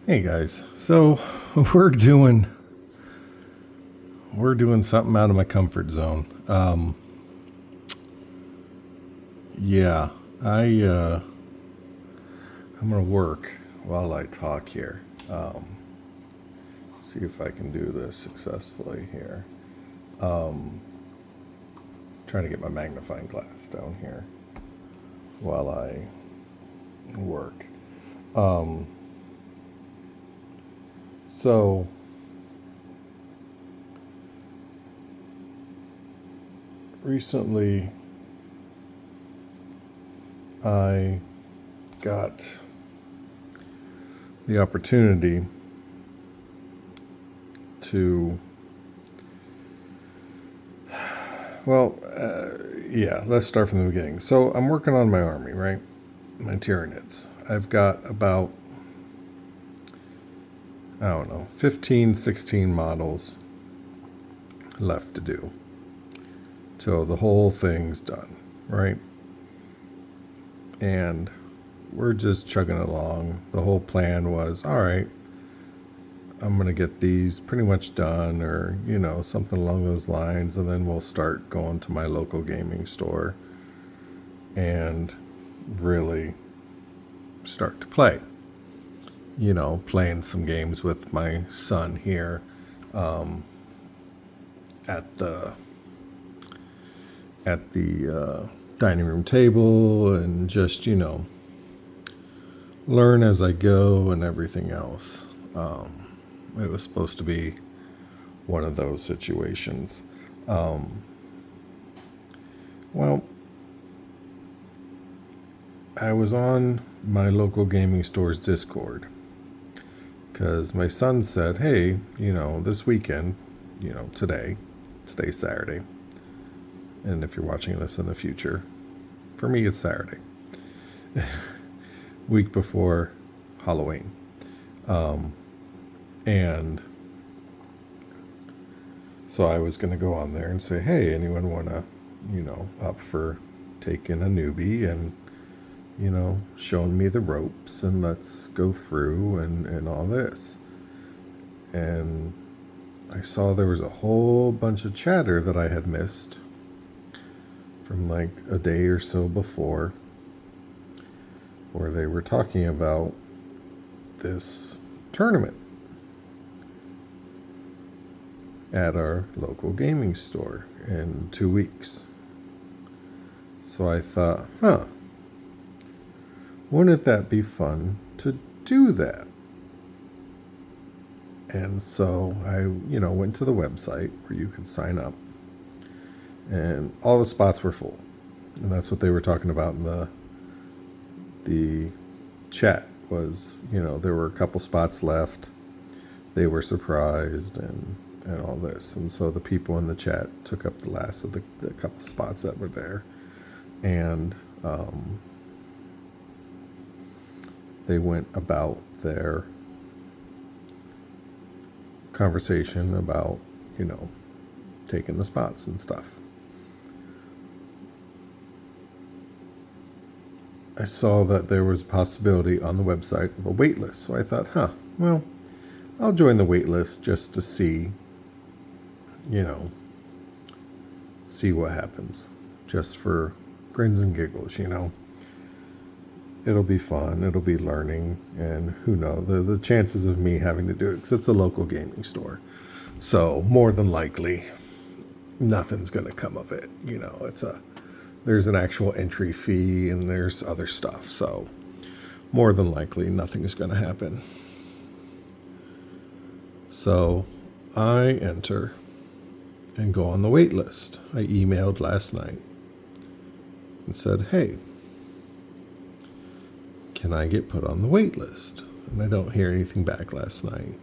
Hey guys, so we're doing something out of my comfort zone. Yeah, I I'm gonna work while I talk here. See if I can do this successfully here. Trying to get my magnifying glass down here while I work. So recently I got the opportunity to, let's start from the beginning. So I'm working on my army, right? My Tyranids. I've got about, 15, 16 models left to do. So the whole thing's done, right? And we're just chugging along. The whole plan was, all right, I'm going to get these pretty much done, or, something along those lines. And then we'll start going to my local gaming store and really start to play. Playing some games with my son here at the dining room table, and just learn as I go and everything else. It was supposed to be one of those situations. Well, I was on my local gaming store's Discord because my son said, hey, this weekend, today's Saturday. And if you're watching this in the future, for me, it's Saturday, week before Halloween. And so I was going to go on there and say, hey, anyone want to, up for taking a newbie and, showing me the ropes, and let's go through and all this. And I saw there was a whole bunch of chatter that I had missed from like a day or so before, where they were talking about this tournament at our local gaming store in 2 weeks. So I thought, wouldn't that be fun to do that? And so I, went to the website where you could sign up, and all the spots were full. And that's what they were talking about in the chat was, there were a couple spots left. They were surprised and all this. And so the people in the chat took up the last of the couple spots that were there. And they went about their conversation about, taking the spots and stuff. I saw that there was a possibility on the website of a wait list. So I thought, I'll join the wait list just to see, see what happens. Just for grins and giggles, It'll be fun. It'll be learning. And who knows, the chances of me having to do it, because it's a local gaming store. So more than likely, nothing's going to come of it. There's an actual entry fee and there's other stuff. So more than likely, nothing is going to happen. So I enter and go on the wait list. I emailed last night and said, hey, can I get put on the wait list? And I don't hear anything back last night.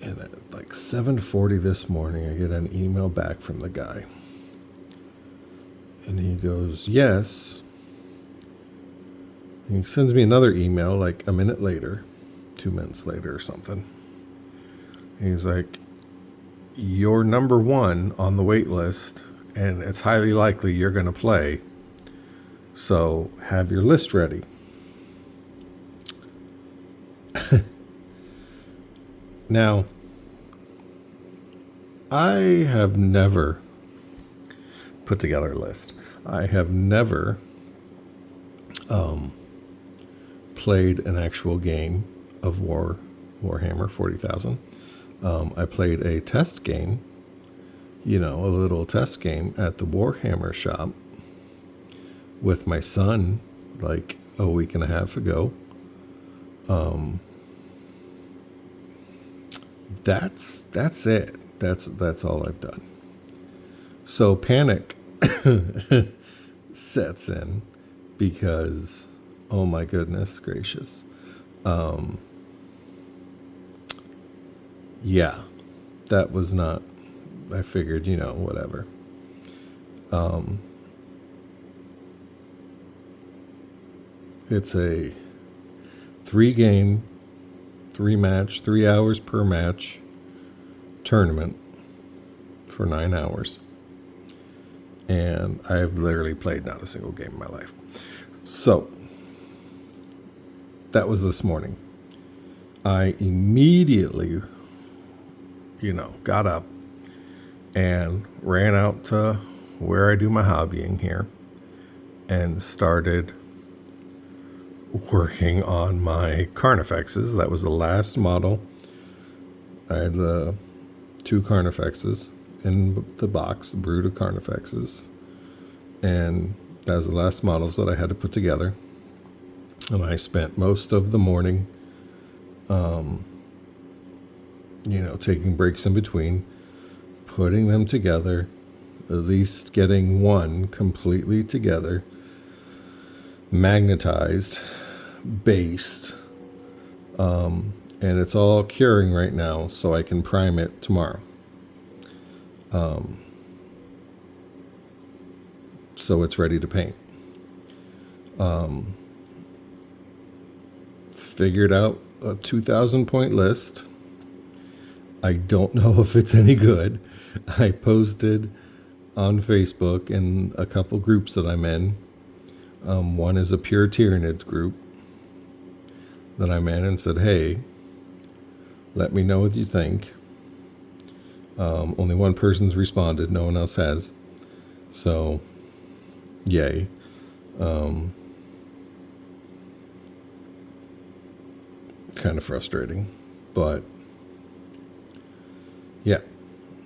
And at like 7:40 this morning, I get an email back from the guy. And he goes, yes. And he sends me another email like a minute later, 2 minutes later or something. And he's like, you're number one on the wait list, and it's highly likely you're going to play. So have your list ready. Now, I have never put together a list. I have never played an actual game of Warhammer 40,000. I played a test game, a little test game at the Warhammer shop with my son like a week and a half ago. That's it. That's all I've done. So panic sets in because, oh my goodness gracious. Yeah, that was not, I figured, whatever. It's a 3 match, 3 hours per match tournament for 9 hours. And I've literally played not a single game in my life. So that was this morning. I immediately, got up and ran out to where I do my hobbying here and started working on my Carnifexes. That was the last model. I had the 2 Carnifexes in the box, the brood of Carnifexes. And that was the last models that I had to put together. And I spent most of the morning, taking breaks in between, putting them together, at least getting one completely together, magnetized, based, and it's all curing right now so I can prime it tomorrow. So it's ready to paint. Figured out a 2,000 point list. I don't know if it's any good. I posted on Facebook in a couple groups that I'm in. One is a Pure Tyranids group that I'm in, and said, hey, let me know what you think. Only one person's responded. No one else has. So, yay. Kind of frustrating. But, yeah.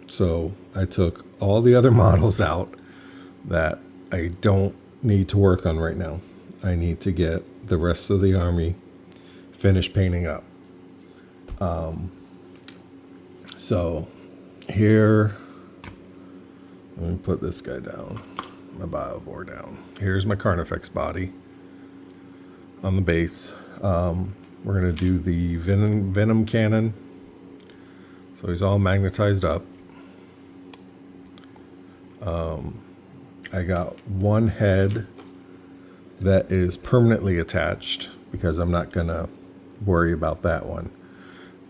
So, I took all the other models out that I don't need to work on right now. I need to get the rest of the army finished painting up. So here, let me put this guy down, my Biovore down. Here's my Carnifex body on the base. We're going to do the venom cannon. So he's all magnetized up. I got one head that is permanently attached because I'm not going to worry about that one.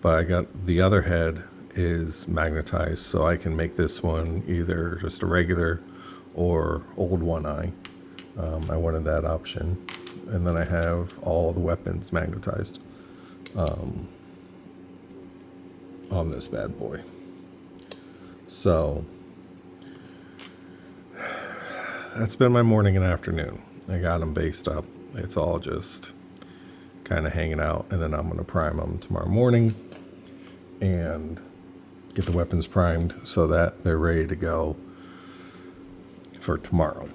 But I got the other head is magnetized, so I can make this one either just a regular or old one eye. I wanted that option. And then I have all the weapons magnetized on this bad boy. So that's been my morning and afternoon. I got them based up. It's all just kind of hanging out, and then I'm going to prime them tomorrow morning and get the weapons primed so that they're ready to go for tomorrow.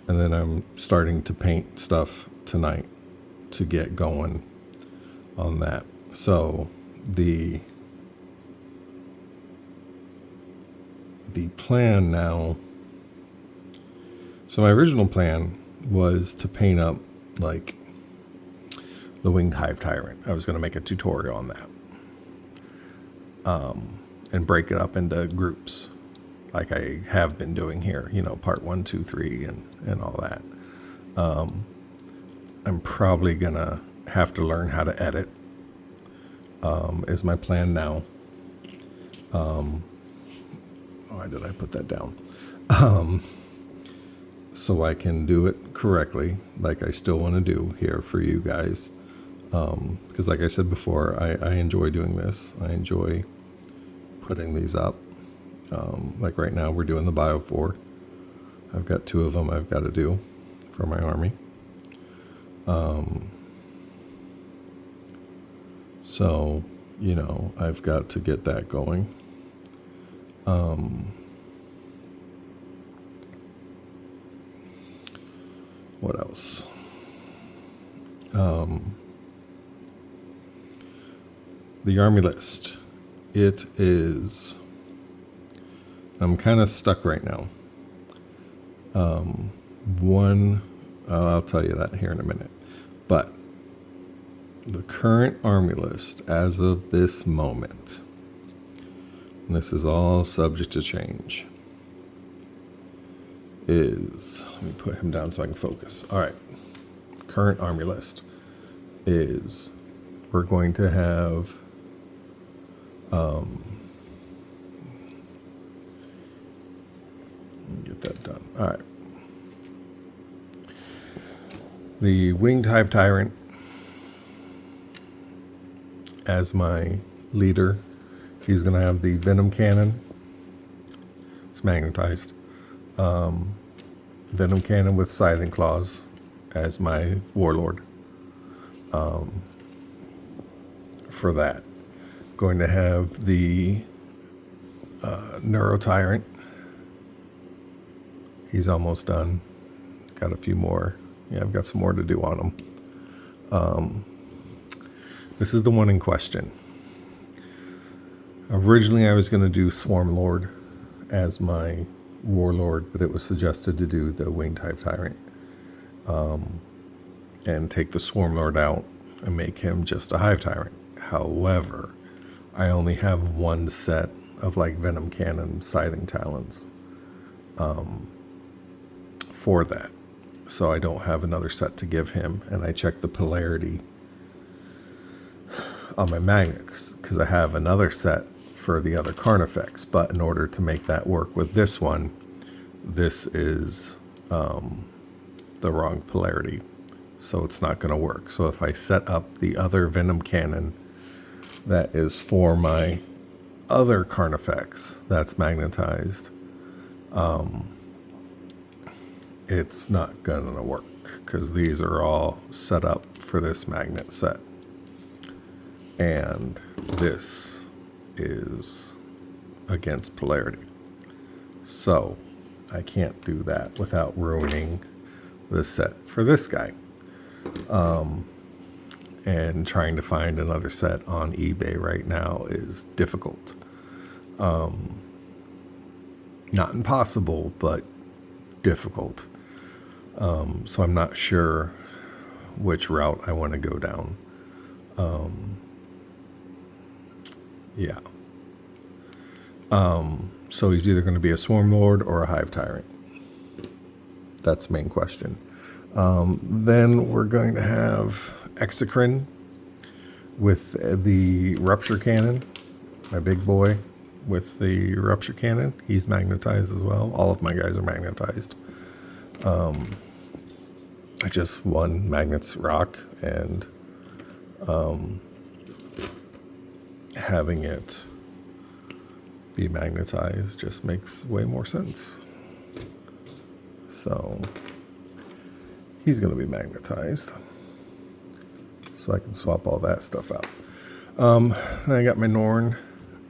And then I'm starting to paint stuff tonight to get going on that. So the plan now, so my original plan was to paint up like the Winged Hive Tyrant. I was going to make a tutorial on that, and break it up into groups like I have been doing here, part 1, 2, 3 and all that. I'm probably gonna have to learn how to edit, is my plan now. Why did I put that down? So I can do it correctly, like I still want to do here for you guys. Because like I said before, I enjoy doing this. I enjoy putting these up. Like right now, we're doing the Biovore. I've got 2 of them I've got to do for my army. So, you know, I've got to get that going. What else? The army list. It is... I'm kind of stuck right now. I'll tell you that here in a minute. But the current army list as of this moment, and this is all subject to change, is, let me put him down so I can focus. All right. Current army list is, we're going to have get that done. All right. The Winged Hive Tyrant as my leader. He's going to have the Venom Cannon. It's magnetized. Venom Cannon with Scything Claws as my Warlord. For that. Going to have the Neuro Tyrant. He's almost done. Got a few more. Yeah, I've got some more to do on him. This is the one in question. Originally, I was going to do Swarm Lord as my Warlord, but it was suggested to do the Winged Hive Tyrant. And take the Swarm Lord out and make him just a Hive Tyrant. However, I only have one set of like Venom Cannon Scything Talons for that. So I don't have another set to give him. And I checked the polarity on my magnets because I have another set for the other Carnifex. But in order to make that work with this one, this is the wrong polarity. So it's not going to work. So if I set up the other Venom Cannon that is for my other Carnifex that's magnetized, it's not going to work because these are all set up for this magnet set. And this is against polarity. So I can't do that without ruining the set for this guy. And trying to find another set on eBay right now is difficult. Not impossible, but difficult. So I'm not sure which route I want to go down. Yeah. So he's either going to be a Swarm Lord or a Hive Tyrant. That's the main question. Then we're going to have Exocrine with the Rupture Cannon, my big boy with the Rupture Cannon. He's magnetized as well. All of my guys are magnetized. I just won Magnets Rock, and having it be magnetized just makes way more sense. So he's going to be magnetized, so I can swap all that stuff out. Then I got my Norn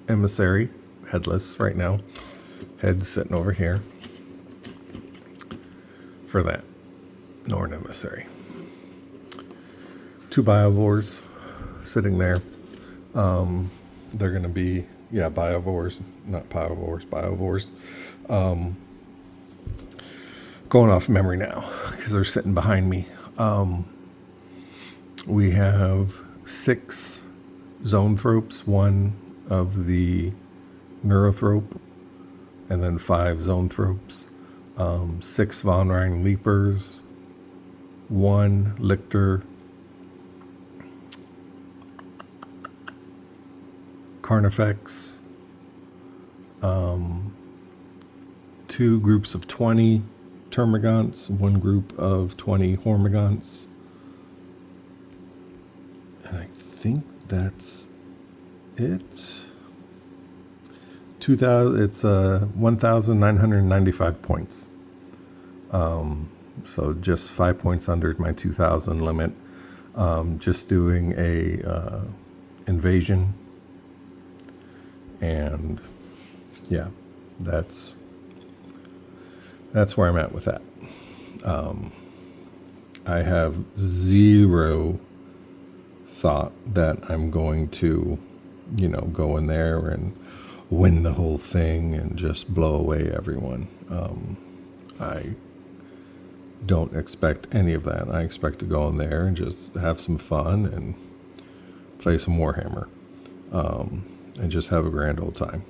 Emissary, headless right now. Head's sitting over here for that Norn Emissary. 2 Biovores sitting there. They're going to be, Biovores, not Biovores, Biovores. Going off memory now because they're sitting behind me. We have 6 Zoanthropes, 1 of the Neurothrope, and then 5 Zoanthropes, 6 Von Rhine Leapers, 1 Lictor, Carnifex, 2 groups of 20 Termagants, 1 group of 20 Hormagaunts, And I think that's it. 2,000. It's 1,995 points. So just 5 points under my 2,000 limit. Just doing a invasion, and yeah, that's where I'm at with that. I have zero thought that I'm going to, go in there and win the whole thing and just blow away everyone. I don't expect any of that. I expect to go in there and just have some fun and play some Warhammer, and just have a grand old time.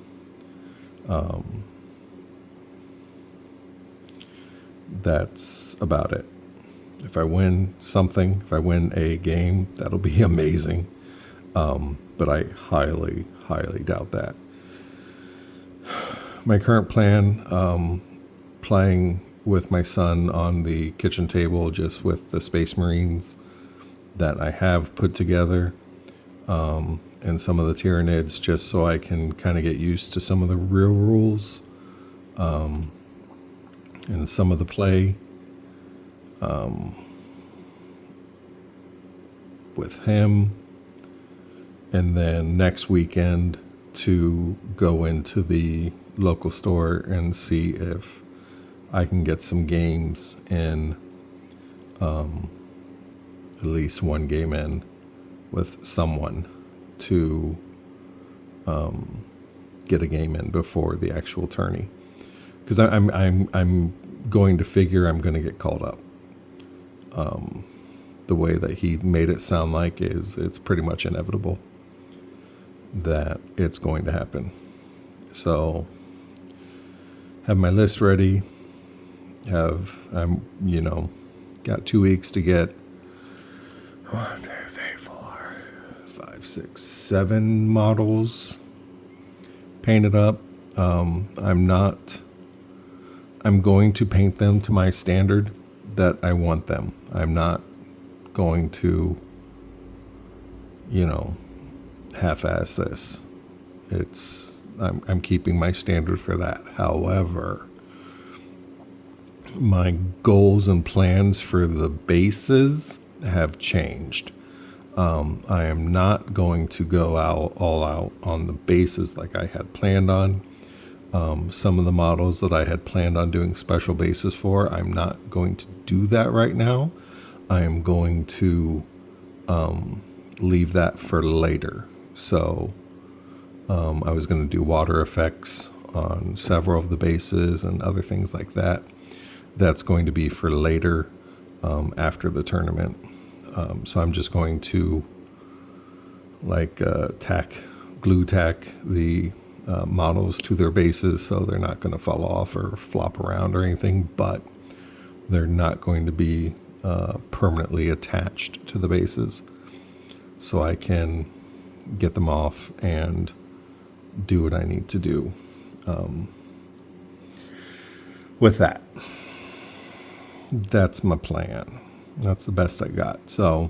That's about it. If I win something, if I win a game, that'll be amazing. But I highly, highly doubt that. My current plan, playing with my son on the kitchen table, just with the Space Marines that I have put together, and some of the Tyranids, just so I can kind of get used to some of the real rules, and some of the play, with him. And then next weekend to go into the local store and see if I can get some games in, at least one game in with someone to get a game in before the actual tourney, because I'm going to figure I'm going to get called up. The way that he made it sound like it's pretty much inevitable that it's going to happen. So have my list ready. Got 2 weeks to get 1, 2, 3, 4, 5, 6, 7 models painted up. I'm going to paint them to my standard that I want them. I'm not going to, half-ass this. I'm keeping my standard for that. However, my goals and plans for the bases have changed. I am not going to go all out on the bases like I had planned on. Some of the models that I had planned on doing special bases for, I'm not going to do that right now. I am going to leave that for later. So I was going to do water effects on several of the bases and other things like that. That's going to be for later, after the tournament. So I'm just going to glue tack the models to their bases, so they're not going to fall off or flop around or anything, but they're not going to be permanently attached to the bases, so I can get them off and do what I need to do with that. That's my plan. That's the best I got. So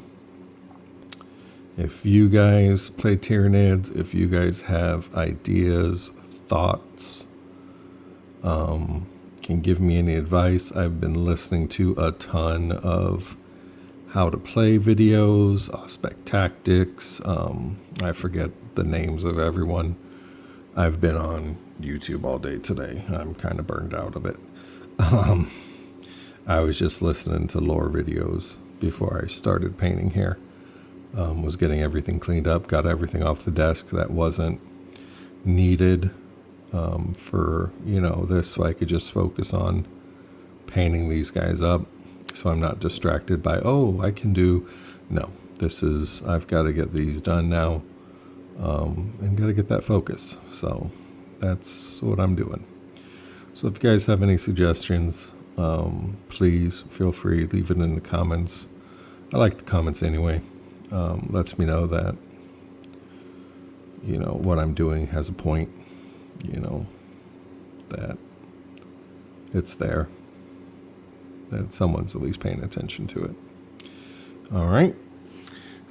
if you guys play Tyranids, if you guys have ideas, thoughts, can give me any advice. I've been listening to a ton of how to play videos, spec tactics. I forget the names of everyone. I've been on YouTube all day today. I'm kind of burned out of it. I was just listening to lore videos before I started painting here. Was getting everything cleaned up, got everything off the desk that wasn't needed for this, so I could just focus on painting these guys up, so I'm not distracted by I've got to get these done now, and got to get that focus. So that's what I'm doing. So if you guys have any suggestions, please feel free, leave it in the comments. I like the comments anyway. Lets me know that what I'm doing has a point, that it's there, that someone's at least paying attention to it. All right.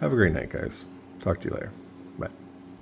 Have a great night, guys. Talk to you later. Bye.